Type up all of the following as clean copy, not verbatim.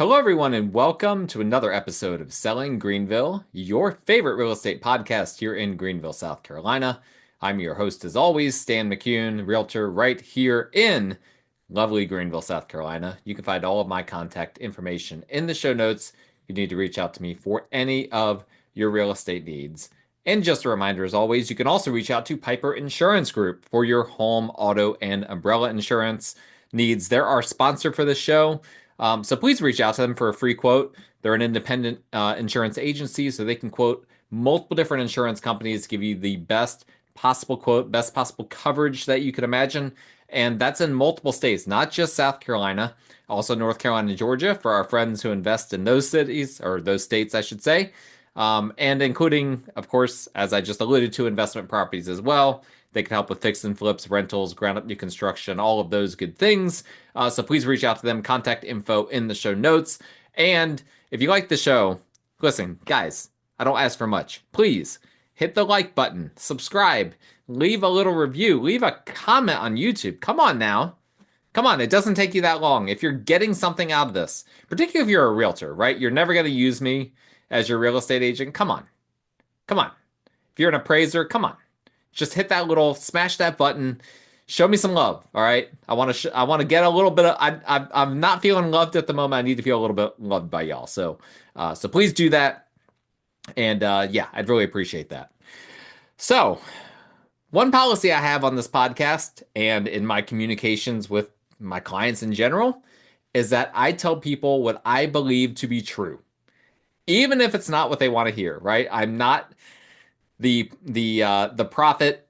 Hello, everyone, and welcome to another episode of Selling Greenville, your favorite real estate podcast here in Greenville, South Carolina. I'm your host, as always, Stan McCune, realtor right here in lovely Greenville, South Carolina. You can find all of my contact information in the show notes. You need to reach out to me for any of your real estate needs. And just a reminder, as always, you can also reach out to Piper Insurance Group for your home, auto, and umbrella insurance needs. They're our sponsor for the show. So please reach out to them for a free quote. They're an independent insurance agency, so they can quote multiple different insurance companies, give you the best possible quote, best possible coverage that you could imagine. And that's in multiple states, not just South Carolina, also North Carolina and Georgia for our friends who invest in those cities, or those states, I should say. And including, of course, as I just alluded to, investment properties as well. They can help with fix and flips, rentals, ground up new construction, all of those good things. So please reach out to them. Contact info in the show notes. And if you like the show, listen, guys, I don't ask for much. Please hit the like button, subscribe, leave a little review, leave a comment on YouTube. Come on now. Come on, it doesn't take you that long. If you're getting something out of this, particularly if you're a realtor, right? You're never going to use me as your real estate agent. Come on. Come on. If you're an appraiser, come on. Just hit that little, smash that button. Show me some love, all right? I want to get a little bit of. I'm not feeling loved at the moment. I need to feel a little bit loved by y'all. So please do that. And yeah, I'd really appreciate that. So, one policy I have on this podcast and in my communications with my clients in general is that I tell people what I believe to be true, even if it's not what they want to hear. Right? I'm not the prophet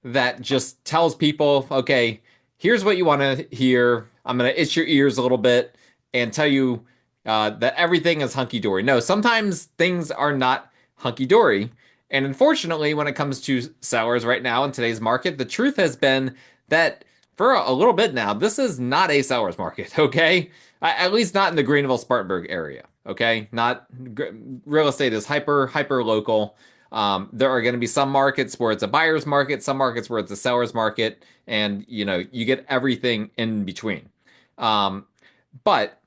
that just tells people, okay, here's what you want to hear. I'm going to itch your ears a little bit and tell you that everything is hunky-dory. No, sometimes things are not hunky-dory. And unfortunately, when it comes to sellers right now in today's market, the truth has been that for a little bit now, this is not a seller's market, okay? At least not in the Greenville-Spartanburg area, okay? Real estate is hyper local. There are going to be some markets where it's a buyer's market, some markets where it's a seller's market, and you get everything in between. But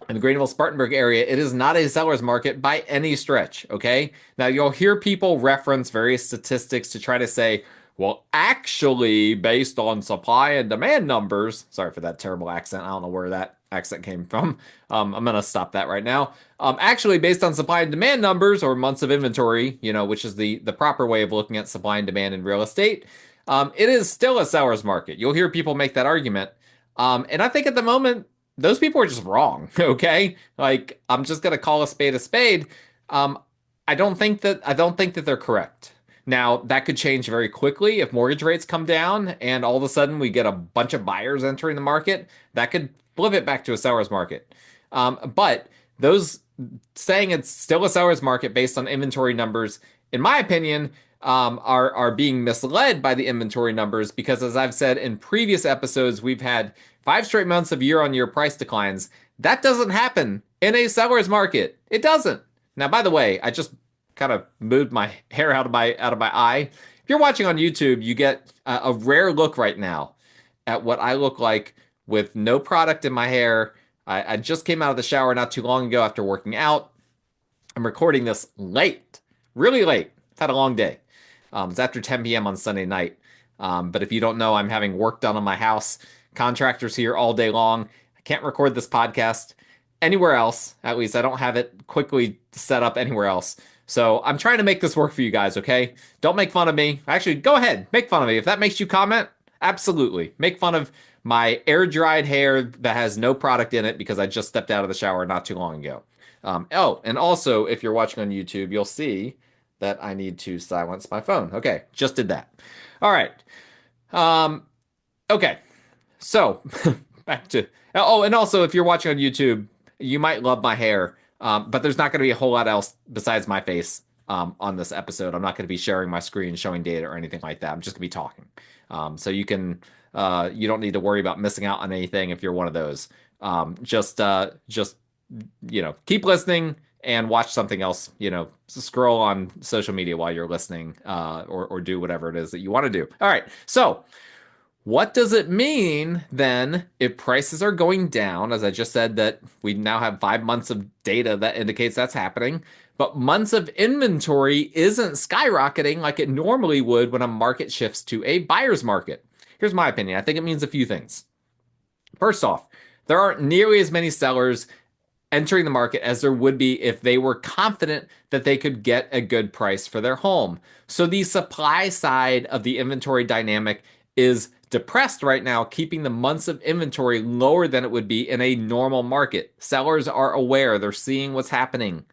in the Greenville-Spartanburg area, it is not a seller's market by any stretch, okay? Now, you'll hear people reference various statistics to try to say, well, actually, based on supply and demand numbers, sorry for that terrible accent, I don't know where that accent came from. I'm going to stop that right now. Actually, based on supply and demand numbers or months of inventory, which is the proper way of looking at supply and demand in real estate, it is still a seller's market. You'll hear people make that argument. And I think at the moment, those people are just wrong, okay? Like, I'm just going to call a spade a spade. I don't think that they're correct. Now, that could change very quickly if mortgage rates come down and all of a sudden we get a bunch of buyers entering the market. That could flip it back to a seller's market. But those saying it's still a seller's market based on inventory numbers, in my opinion, are being misled by the inventory numbers because, as I've said in previous episodes, we've had 5 straight months of year-on-year price declines. That doesn't happen in a seller's market. It doesn't. Now, by the way, I just kind of moved my hair out of my eye. If you're watching on YouTube, you get a rare look right now at what I look like with no product in my hair. I just came out of the shower not too long ago after working out. I'm recording this late, really late. I've had a long day. It's after 10 p.m. on Sunday night. But if you don't know, I'm having work done on my house. Contractors here all day long. I can't record this podcast anywhere else. At least I don't have it quickly set up anywhere else. So I'm trying to make this work for you guys, okay? Don't make fun of me. Actually, go ahead. Make fun of me. If that makes you comment, absolutely. Make fun of my air-dried hair that has no product in it because I just stepped out of the shower not too long ago. And also, if you're watching on YouTube, you'll see that I need to silence my phone. Okay, just did that. All right. Okay. So, back to... Oh, and also, if you're watching on YouTube, you might love my hair. But there's not going to be a whole lot else besides my face on this episode. I'm not going to be sharing my screen, showing data or anything like that. I'm just going to be talking. So you don't need to worry about missing out on anything if you're one of those. Just keep listening and watch something else. Scroll on social media while you're listening, or do whatever it is that you want to do. All right. So What does it mean then if prices are going down? As I just said, that we now have 5 months of data that indicates that's happening, but months of inventory isn't skyrocketing like it normally would when a market shifts to a buyer's market. Here's my opinion. I think it means a few things. First off, there aren't nearly as many sellers entering the market as there would be if they were confident that they could get a good price for their home. So the supply side of the inventory dynamic is depressed right now, keeping the months of inventory lower than it would be in a normal market. Sellers are aware, they're seeing what's happening.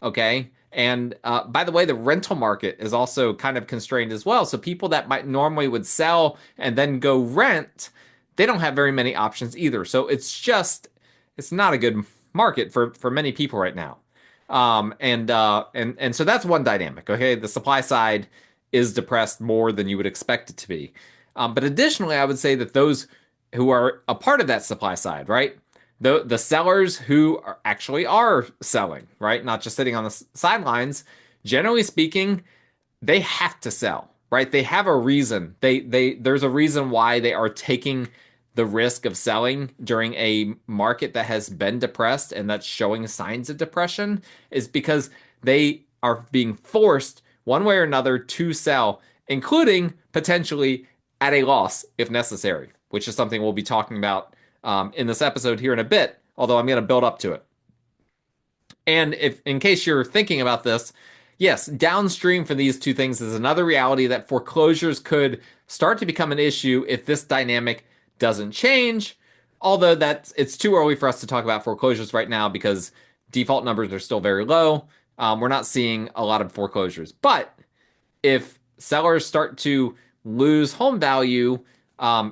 Okay. And by the way, the rental market is also kind of constrained as well. So people that might normally would sell and then go rent, they don't have very many options either. So it's not a good market for many people right now. And so that's one dynamic. Okay, the supply side is depressed more than you would expect it to be. But additionally, I would say that those who are a part of that supply side, right? The sellers who actually are selling, right? Not just sitting on the sidelines, generally speaking, they have to sell, right? They have a reason. There's a reason why they are taking the risk of selling during a market that has been depressed and that's showing signs of depression is because they are being forced one way or another to sell, including potentially at a loss if necessary, which is something we'll be talking about in this episode here in a bit, although I'm going to build up to it. And if, in case you're thinking about this, yes, downstream from these two things is another reality that foreclosures could start to become an issue if this dynamic doesn't change. Although it's too early for us to talk about foreclosures right now because default numbers are still very low. We're not seeing a lot of foreclosures. But if sellers start to lose home value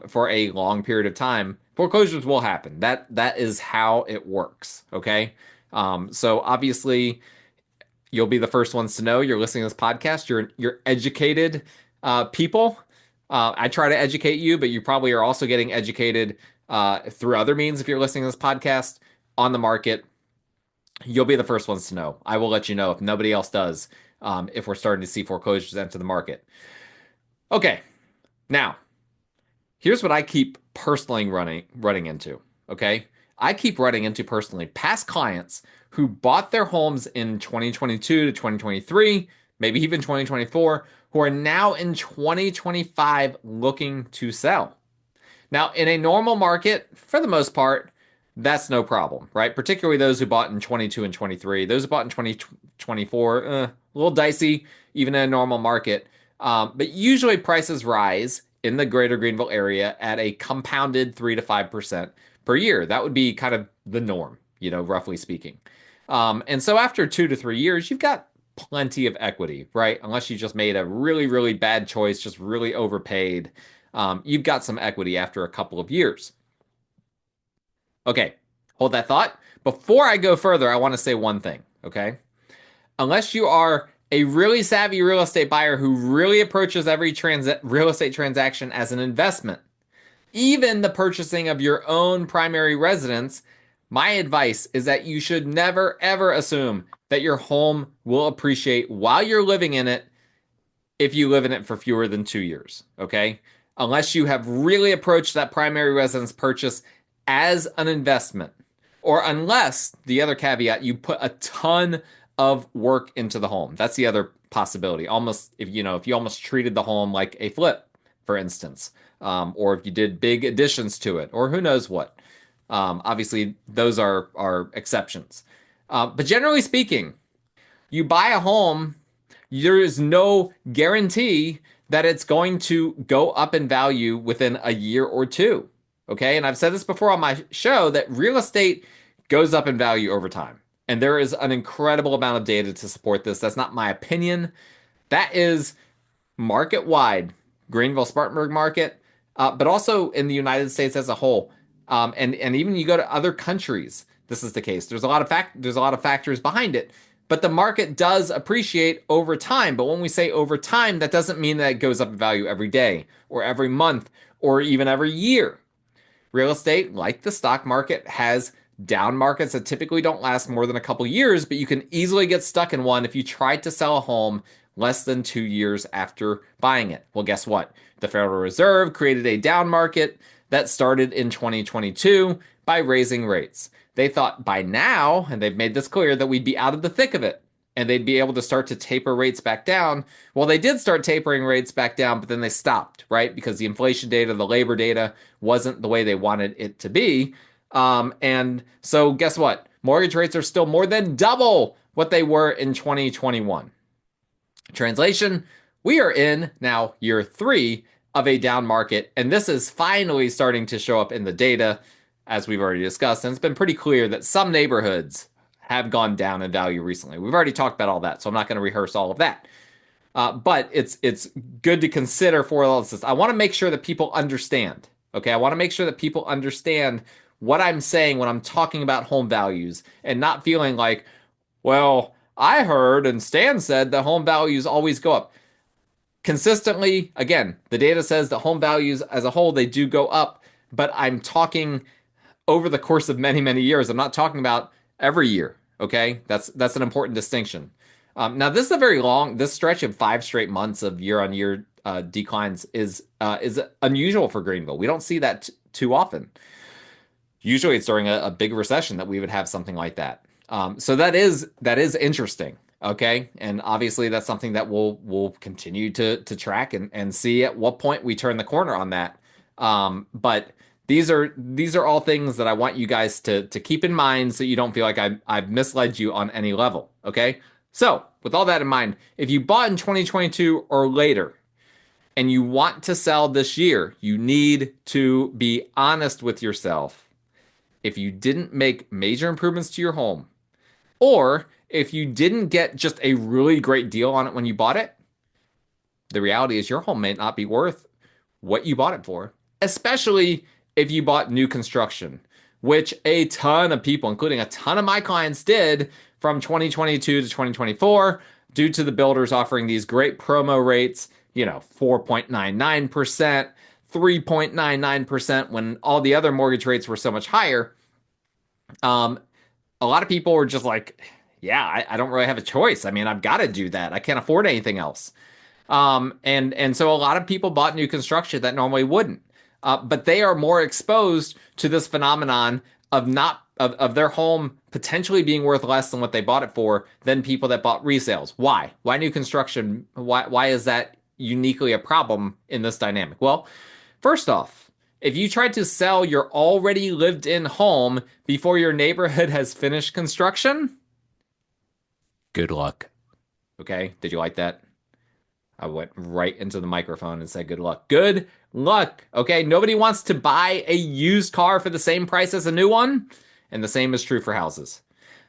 for a long period of time, foreclosures will happen. That is how it works. Okay. So obviously, you'll be the first ones to know. You're listening to this podcast. You're educated people. I try to educate you, but you probably are also getting educated through other means if you're listening to this podcast on the market. You'll be the first ones to know. I will let you know if nobody else does, if we're starting to see foreclosures enter the market. Okay, now, here's what I keep personally running into, okay? I keep running into personally past clients who bought their homes in 2022 to 2023, maybe even 2024, who are now in 2025 looking to sell. Now, in a normal market, for the most part, that's no problem, right? Particularly those who bought in 22 and 23. Those who bought in 2024, a little dicey, even in a normal market. But usually prices rise in the greater Greenville area at a compounded 3 to 5% per year. That would be kind of the norm, roughly speaking. And so after 2 to 3 years, you've got plenty of equity, right? Unless you just made a really, really bad choice, just really overpaid. You've got some equity after a couple of years. Okay, hold that thought. Before I go further, I want to say one thing, okay? Unless you are a really savvy real estate buyer who really approaches every real estate transaction as an investment, even the purchasing of your own primary residence, my advice is that you should never, ever assume that your home will appreciate while you're living in it if you live in it for fewer than 2 years, okay? Unless you have really approached that primary residence purchase as an investment, or unless, the other caveat, you put a ton of work into the home. That's the other possibility. Almost, if you almost treated the home like a flip, for instance, or if you did big additions to it, or who knows what. Obviously, those are exceptions. But generally speaking, you buy a home, there is no guarantee that it's going to go up in value within a year or two. Okay, and I've said this before on my show that real estate goes up in value over time. And there is an incredible amount of data to support this. That's not my opinion. That is market-wide, Greenville-Spartanburg market, but also in the United States as a whole. And even you go to other countries, this is the case. There's a lot of factors behind it. But the market does appreciate over time. But when we say over time, that doesn't mean that it goes up in value every day or every month or even every year. Real estate, like the stock market, has down markets that typically don't last more than a couple years, but you can easily get stuck in one if you try to sell a home less than 2 years after buying it. Well, guess what? The Federal Reserve created a down market that started in 2022 by raising rates. They thought by now, and they've made this clear, that we'd be out of the thick of it and they'd be able to start to taper rates back down. Well, they did start tapering rates back down, but then they stopped, right? Because the inflation data, the labor data wasn't the way they wanted it to be. And so guess what? Mortgage rates are still more than double what they were in 2021. Translation, we are in now year 3 of a down market, and this is finally starting to show up in the data, as we've already discussed, and it's been pretty clear that some neighborhoods have gone down in value recently. We've already talked about all that, so I'm not going to rehearse all of that. But it's good to consider for all this. I want to make sure that people understand, okay? I want to make sure that people understand what I'm saying when I'm talking about home values and not feeling like, well, I heard and Stan said that home values always go up. Consistently, again, the data says that home values as a whole, they do go up, but I'm talking over the course of many, many years. I'm not talking about every year, okay? That's an important distinction. Now, this is a very long, this stretch of 5 straight months of year-on-year declines is unusual for Greenville. We don't see that too often. Usually it's during a big recession that we would have something like that. So that is interesting, okay? And obviously that's something that we'll continue to track and see at what point we turn the corner on that. But these are all things that I want you guys to keep in mind so you don't feel like I've misled you on any level, okay? So with all that in mind, if you bought in 2022 or later and you want to sell this year, you need to be honest with yourself. If you didn't make major improvements to your home, or if you didn't get just a really great deal on it when you bought it, the reality is your home may not be worth what you bought it for, especially if you bought new construction, which a ton of people, including a ton of my clients, did from 2022 to 2024 due to the builders offering these great promo rates, 4.99%, 3.99% when all the other mortgage rates were so much higher. A lot of people were just like, yeah, I don't really have a choice. I mean, I've got to do that. I can't afford anything else. And so a lot of people bought new construction that normally wouldn't. But they are more exposed to this phenomenon of their home potentially being worth less than what they bought it for than people that bought resales. Why? Why new construction? Why is that uniquely a problem in this dynamic? Well, first off, if you tried to sell your already lived-in home before your neighborhood has finished construction, good luck. Okay? Did you like that? I went right into the microphone and said good luck. Good luck. Okay? Nobody wants to buy a used car for the same price as a new one, and the same is true for houses.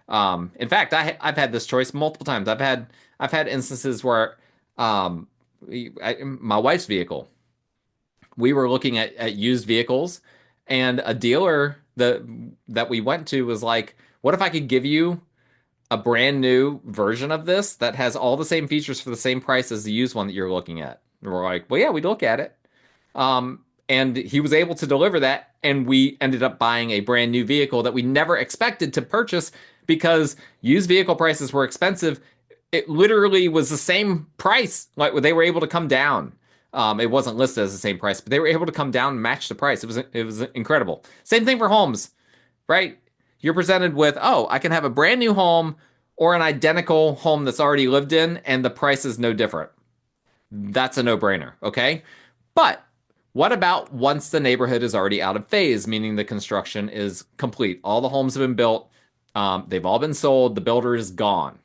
In fact, I've had this choice multiple times. I've had instances where my wife's vehicle, we were looking at used vehicles, and a dealer that we went to was like, what if I could give you a brand new version of this that has all the same features for the same price as the used one that you're looking at? And we're like, well, yeah, we'd look at it. And he was able to deliver that, and we ended up buying a brand new vehicle that we never expected to purchase because used vehicle prices were expensive. It literally was the same price. Like, they were able to come down. It wasn't listed as the same price, but they were able to come down and match the price. It was incredible. Same thing for homes, right? You're presented with, oh, I can have a brand new home or an identical home that's already lived in, and the price is no different. That's a no-brainer, okay? But what about once the neighborhood is already out of phase, meaning the construction is complete? All the homes have been built. They've all been sold. The builder is gone.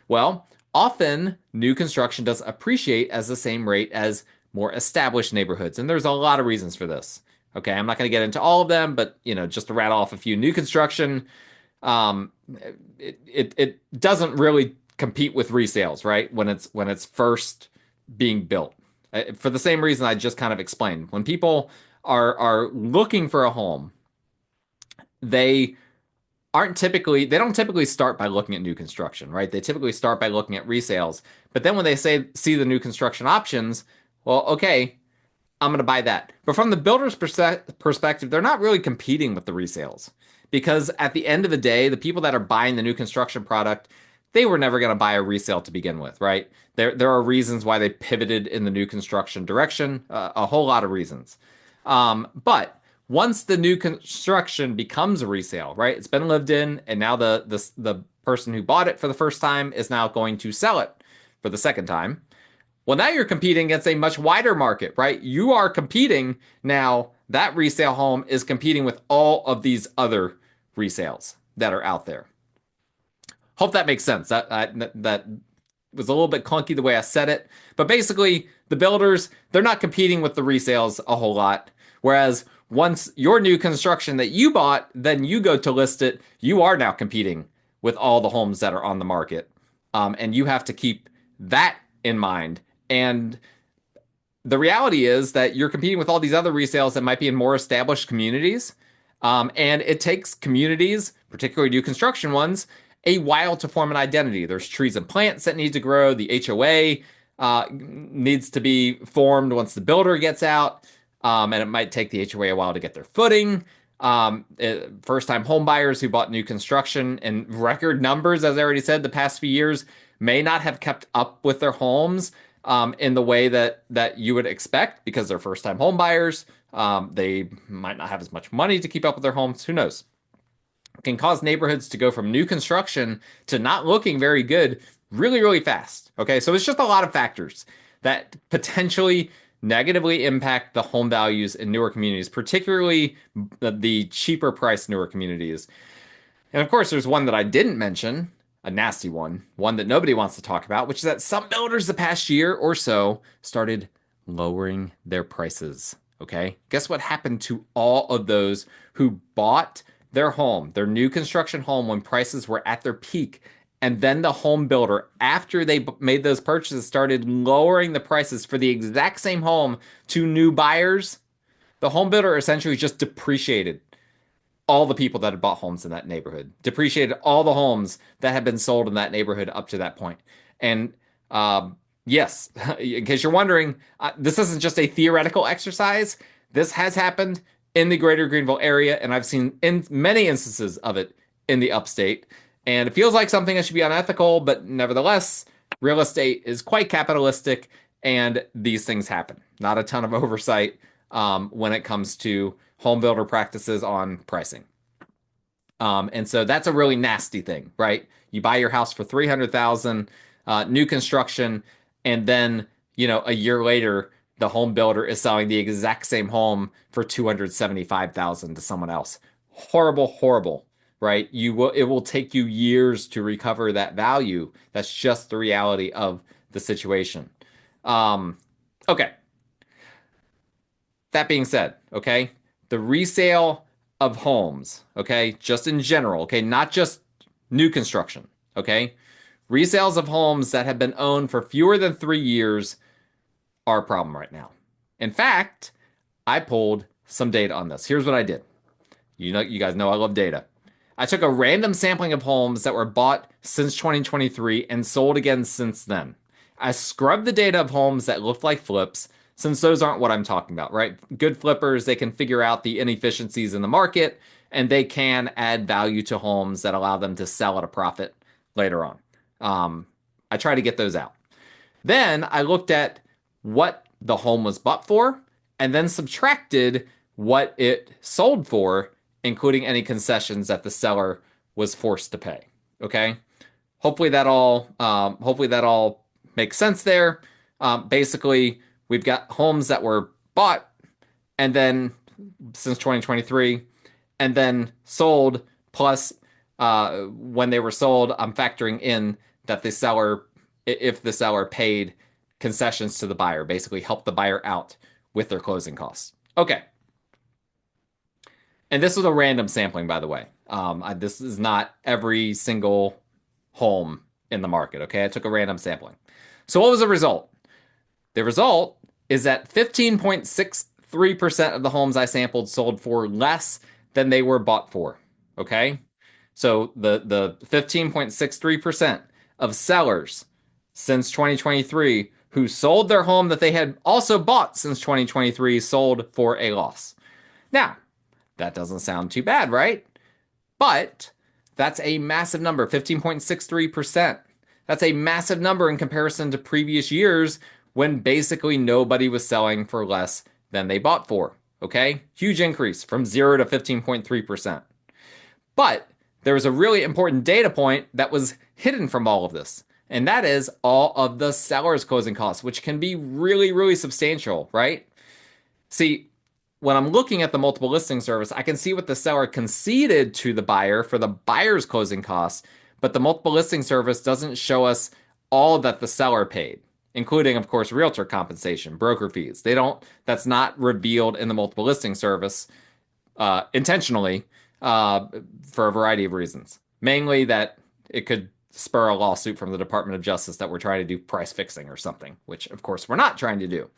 Well, often new construction does appreciate as the same rate as more established neighborhoods. And there's a lot of reasons for this. Okay, I'm not going to get into all of them, but just to rattle off a few. New construction, it doesn't really compete with resales, right? When it's first being built. For the same reason I just kind of explained. When people are looking for a home, they don't typically start by looking at new construction, right? They typically start by looking at resales. But then when they see the new construction options, well, okay, I'm going to buy that. But from the builder's perspective, they're not really competing with the resales, because at the end of the day, the people that are buying the new construction product they were never going to buy a resale to begin with, right? There are reasons why they pivoted in the new construction direction, a whole lot of reasons. But once the new construction becomes a resale, right? It's been lived in, and now the person who bought it for the first time is now going to sell it for the second time. Well, now you're competing against a much wider market, right? You are competing now. That resale home is competing with all of these other resales that are out there. Hope that makes sense. That was a little bit clunky the way I said it, but basically the builders, they're not competing with the resales a whole lot. Whereas once your new construction that you bought, then you go to list it, you are now competing with all the homes that are on the market. And you have to keep that in mind. And the reality is that you're competing with all these other resales that might be in more established communities. And it takes communities, particularly new construction ones, a while to form an identity. There's trees and plants that need to grow. The HOA needs to be formed once the builder gets out. And it might take the HOA a while to get their footing. First-time home buyers who bought new construction in record numbers, as I already said, the past few years, may not have kept up with their homes in the way that you would expect because they're first-time home buyers. They might not have as much money to keep up with their homes. Who knows? It can cause neighborhoods to go from new construction to not looking very good really, really fast. Okay, so it's just a lot of factors that potentially negatively impact the home values in newer communities, particularly the cheaper priced newer communities. And of course, there's one that I didn't mention, a nasty one that nobody wants to talk about, which is that some builders the past year or so started lowering their prices. Okay, guess what happened to all of those who bought their home, their new construction home, when prices were at their peak? And then the home builder, after they made those purchases, started lowering the prices for the exact same home to new buyers. The home builder essentially just depreciated all the people that had bought homes in that neighborhood, depreciated all the homes that had been sold in that neighborhood up to that point. And yes, in case you're wondering, this isn't just a theoretical exercise. This has happened in the greater Greenville area, and I've seen in many instances of it in the upstate. And it feels like something that should be unethical, but nevertheless, real estate is quite capitalistic, and these things happen. Not a ton of oversight when it comes to home builder practices on pricing. And so that's a really nasty thing, right? You buy your house for $300,000, new construction, and then, a year later, the home builder is selling the exact same home for $275,000 to someone else. Horrible, horrible, right? It will take you years to recover that value. That's just the reality of the situation. Okay. That being said, okay, the resale of homes, okay, just in general, okay, not just new construction, okay, resales of homes that have been owned for fewer than 3 years are a problem right now. In fact, I pulled some data on this. Here's what I did. You guys know I love data. I took a random sampling of homes that were bought since 2023 and sold again since then. I scrubbed the data of homes that looked like flips, since those aren't what I'm talking about, right? Good flippers, they can figure out the inefficiencies in the market, and they can add value to homes that allow them to sell at a profit later on. I try to get those out. Then I looked at what the home was bought for, and then subtracted what it sold for, including any concessions that the seller was forced to pay. Okay, hopefully that all makes sense there. Basically, we've got homes that were bought and then since 2023, and then sold. Plus, when they were sold, I'm factoring in that the seller, if the seller paid concessions to the buyer, basically help the buyer out with their closing costs. Okay. And this was a random sampling, by the way. This is not every single home in the market, okay? I took a random sampling. So what was the result? The result is that 15.63% of the homes I sampled sold for less than they were bought for, okay? So the 15.63% of sellers since 2023 who sold their home that they had also bought since 2023 sold for a loss. Now, that doesn't sound too bad, right? But that's a massive number, 15.63%. That's a massive number in comparison to previous years when basically nobody was selling for less than they bought for. Okay? Huge increase from 0 to 15.3%. But there was a really important data point that was hidden from all of this. And that is all of the seller's closing costs, which can be really, really substantial, right? See, when I'm looking at the multiple listing service, I can see what the seller conceded to the buyer for the buyer's closing costs, but the multiple listing service doesn't show us all that the seller paid, including, of course, realtor compensation, broker fees. That's not revealed in the multiple listing service intentionally for a variety of reasons. Mainly that it could spur a lawsuit from the Department of Justice that we're trying to do price fixing or something, which, of course, we're not trying to do.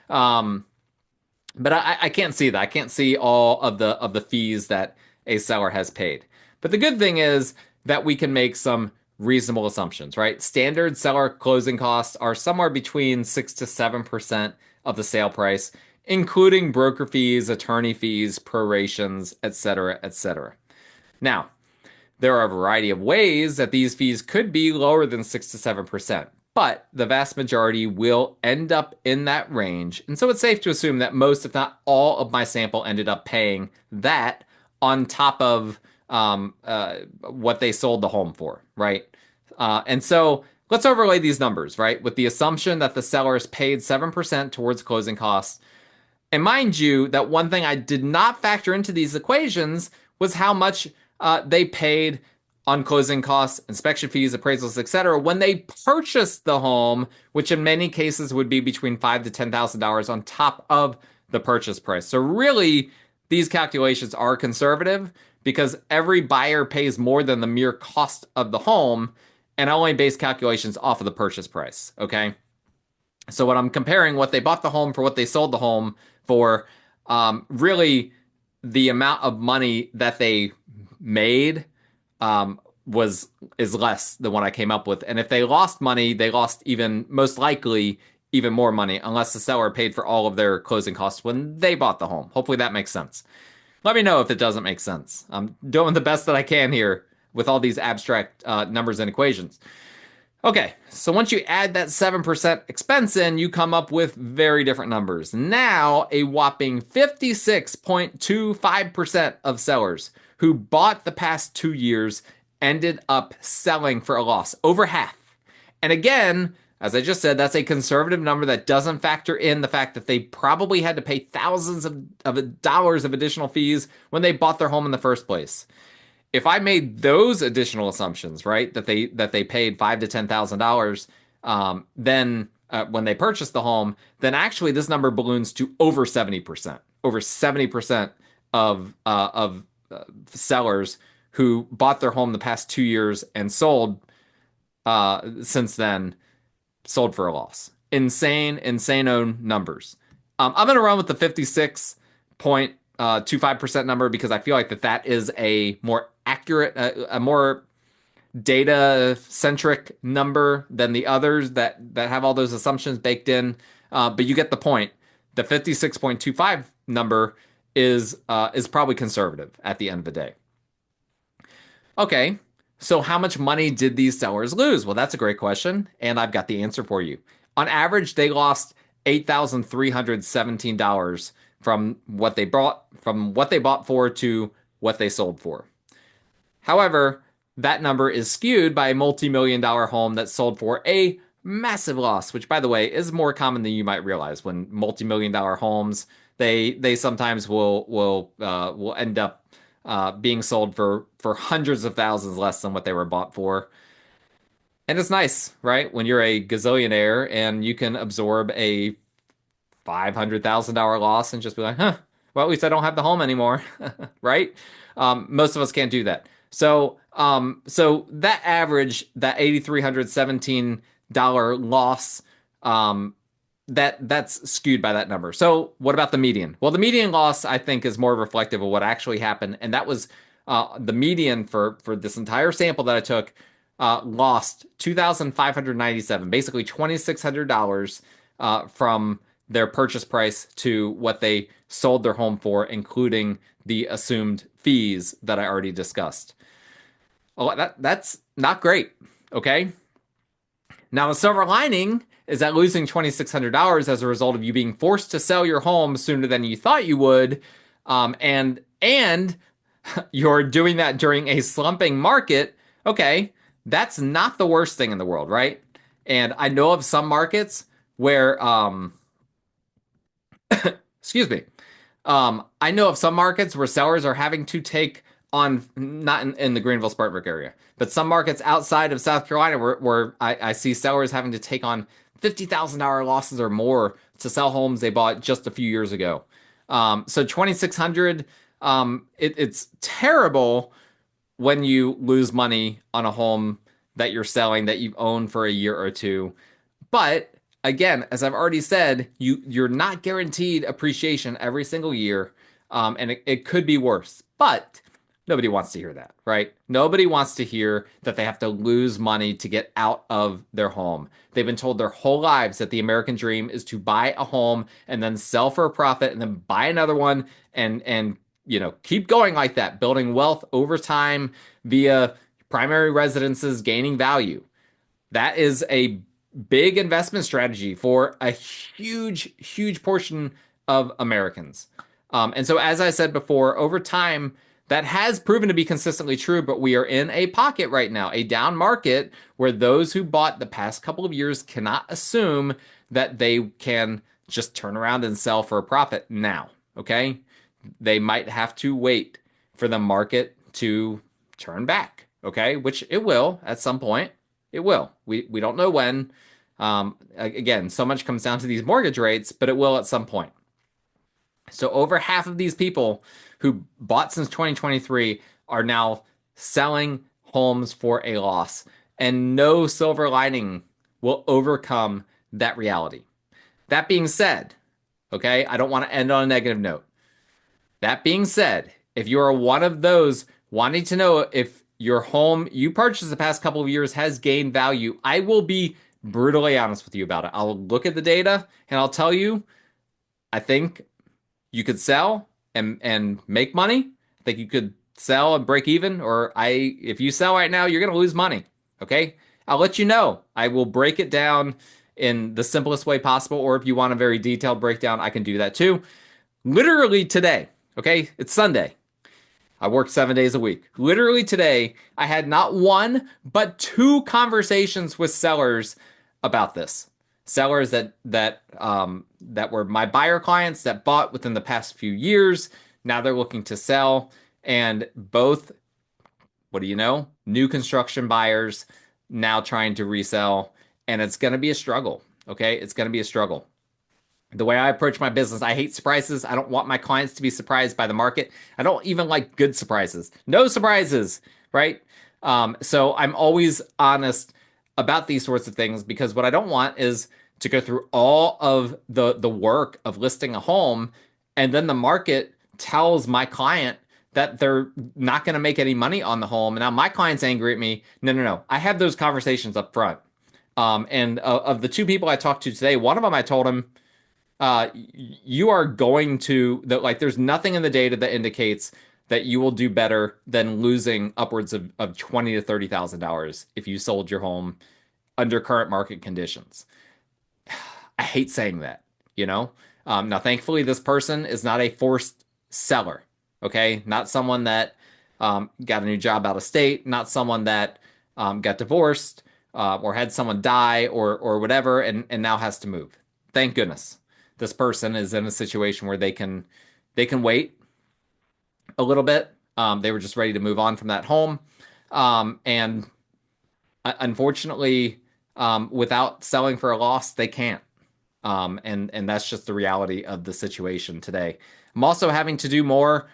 But I can't see that. I can't see all of the fees that a seller has paid. But the good thing is that we can make some reasonable assumptions, right? Standard seller closing costs are somewhere between 6 to 7% of the sale price, including broker fees, attorney fees, prorations, etc., etc. Now, there are a variety of ways that these fees could be lower than 6 to 7%, but the vast majority will end up in that range. And so it's safe to assume that most, if not all, of my sample ended up paying that on top of what they sold the home for, right? And so let's overlay these numbers, right? With the assumption that the sellers paid 7% towards closing costs. And mind you, that one thing I did not factor into these equations was how much they paid on closing costs, inspection fees, appraisals, etc. when they purchased the home, which in many cases would be between $5,000 to $10,000 on top of the purchase price. So really, these calculations are conservative because every buyer pays more than the mere cost of the home, and I only base calculations off of the purchase price, okay? So when I'm comparing what they bought the home for what they sold the home for, really the amount of money that they made is less than what I came up with. And if they lost money, they lost most likely even more money, unless the seller paid for all of their closing costs when they bought the home. Hopefully that makes sense. Let me know if it doesn't make sense. I'm doing the best that I can here with all these abstract numbers and equations. Okay, so once you add that 7% expense in, you come up with very different numbers. Now, a whopping 56.25% of sellers who bought the past 2 years ended up selling for a loss, over half. And again, as I just said, that's a conservative number that doesn't factor in the fact that they probably had to pay thousands of dollars of additional fees when they bought their home in the first place. If I made those additional assumptions, right, that they paid $5,000 to $10,000, then when they purchased the home, then actually this number balloons to over 70%. Over 70% of sellers who bought their home the past 2 years and sold since then sold for a loss. Insane numbers. I'm going to run with the 56.25% number because I feel like that is a more accurate, a more data-centric number than the others that have all those assumptions baked in. But you get the point. The 56.25 number is probably conservative at the end of the day. Okay, so how much money did these sellers lose? Well, that's a great question, and I've got the answer for you. On average, they lost $8,317 from what they bought for to what they sold for. However, that number is skewed by a multi-million-dollar home that sold for a massive loss, which, by the way, is more common than you might realize. When multi-million-dollar homes, they sometimes will end up being sold for hundreds of thousands less than what they were bought for. And it's nice, right? When you're a gazillionaire and you can absorb a $500,000 loss and just be like, well, at least I don't have the home anymore, right? Most of us can't do that. So that average, that $8,317 loss, that's skewed by that number. So what about the median? Well, the median loss, I think, is more reflective of what actually happened. And that was the median for this entire sample that I took lost $2,597, basically $2,600 from their purchase price to what they sold their home for, including the assumed fees that I already discussed. Oh, that's not great, okay? Now, the silver lining is that losing $2,600 as a result of you being forced to sell your home sooner than you thought you would, and you're doing that during a slumping market. Okay, that's not the worst thing in the world, right? And I know of some markets where, excuse me, I know of some markets where sellers are having to take on, not in the Greenville-Spartanburg area, but some markets outside of South Carolina where I see sellers having to take on $50,000 losses or more to sell homes they bought just a few years ago. So 2,600, it's terrible when you lose money on a home that you're selling that you've owned for a year or two. But again, as I've already said, you're not guaranteed appreciation every single year, and it could be worse. But nobody wants to hear that, right? Nobody wants to hear that they have to lose money to get out of their home. They've been told their whole lives that the American dream is to buy a home and then sell for a profit and then buy another one and keep going like that, building wealth over time via primary residences gaining value. That is a big investment strategy for a huge, huge portion of Americans. And so, as I said before, over time, that has proven to be consistently true, but we are in a pocket right now, a down market where those who bought the past couple of years cannot assume that they can just turn around and sell for a profit now. Okay. They might have to wait for the market to turn back. Okay. Which it will at some point. It will. We don't know when. Again, so much comes down to these mortgage rates, but it will at some point. So over half of these people who bought since 2023 are now selling homes for a loss, and no silver lining will overcome that reality. That being said, okay, I don't want to end on a negative note. That being said, if you are one of those wanting to know if your home you purchased the past couple of years has gained value, I will be brutally honest with you about it. I'll look at the data and I'll tell you, I think you could sell and make money. I think you could sell and break even, or if you sell right now, you're going to lose money. Okay? I'll let you know. I will break it down in the simplest way possible, or if you want a very detailed breakdown, I can do that too. Literally today, okay? It's Sunday. I work 7 days a week. Literally today, I had not one, but two conversations with sellers about this. Sellers that were my buyer clients that bought within the past few years. Now they're looking to sell, and both, what do you know? New construction buyers now trying to resell, and it's going to be a struggle. Okay, it's going to be a struggle. The way I approach my business, I hate surprises. I don't want my clients to be surprised by the market. I don't even like good surprises. No surprises, right? So I'm always honest about these sorts of things, because what I don't want is to go through all of the work of listing a home, and then the market tells my client that they're not going to make any money on the home. And now my client's angry at me. No, no, no. I have those conversations up front. And of the two people I talked to today, one of them I told him, you are going to like, there's nothing in the data that indicates that you will do better than losing upwards of $20,000 to $30,000 if you sold your home under current market conditions. I hate saying that, you know. Now, thankfully, this person is not a forced seller. Okay, not someone that got a new job out of state, not someone that got divorced or had someone die or whatever, and now has to move. Thank goodness, this person is in a situation where they can wait a little bit. They were just ready to move on from that home, and unfortunately, without selling for a loss, they can't. And that's just the reality of the situation today. I'm also having to do more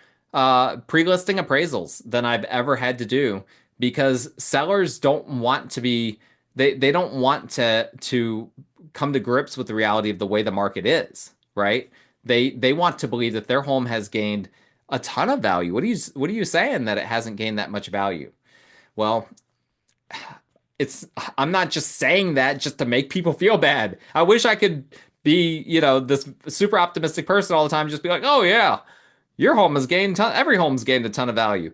pre-listing appraisals than I've ever had to do, because sellers don't want to be they don't want to come to grips with the reality of the way the market is, right? They want to believe that their home has gained a ton of value. What are you saying that it hasn't gained that much value? Well, I'm not just saying that just to make people feel bad. I wish I could be, this super optimistic person all the time, just be like, oh yeah, your home has gained every home's gained a ton of value.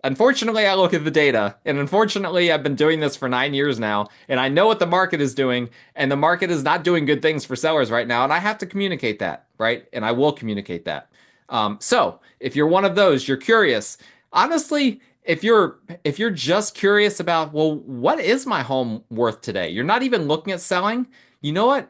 unfortunately, I look at the data, and unfortunately, I've been doing this for 9 years now, and I know what the market is doing, and the market is not doing good things for sellers right now, and I have to communicate that, right? And I will communicate that. So if you're one of those, you're curious. Honestly, if you're just curious about, well, what is my home worth today? You're not even looking at selling. You know what?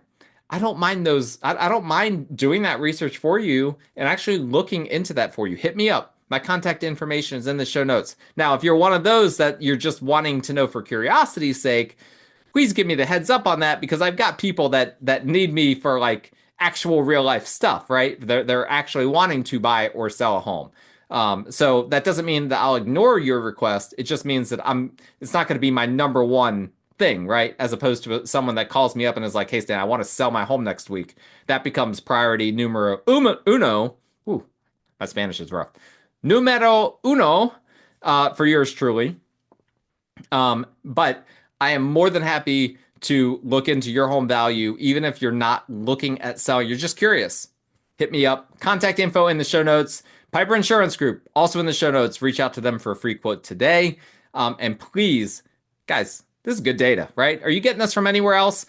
I don't mind those. I don't mind doing that research for you and actually looking into that for you. Hit me up. My contact information is in the show notes. Now, if you're one of those that you're just wanting to know for curiosity's sake, please give me the heads up on that because I've got people that need me for like actual real life stuff, right? They're actually wanting to buy or sell a home. So that doesn't mean that I'll ignore your request. It just means that it's not going to be my number one thing, right? As opposed to someone that calls me up and is like, hey, Stan, I want to sell my home next week. That becomes priority numero uno. Ooh, my Spanish is rough. Numero uno for yours truly. But I am more than happy to look into your home value, even if you're not looking at selling. You're just curious. Hit me up. Contact info in the show notes. Piper Insurance Group, also in the show notes. Reach out to them for a free quote today. And please, guys, this is good data, right? Are you getting this from anywhere else?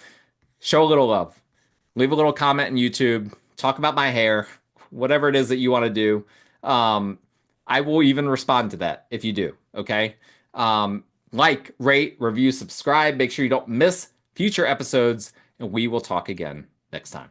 Show a little love. Leave a little comment on YouTube. Talk about my hair. Whatever it is that you want to do. I will even respond to that if you do, okay? Like, rate, review, subscribe. Make sure you don't miss future episodes, and we will talk again next time.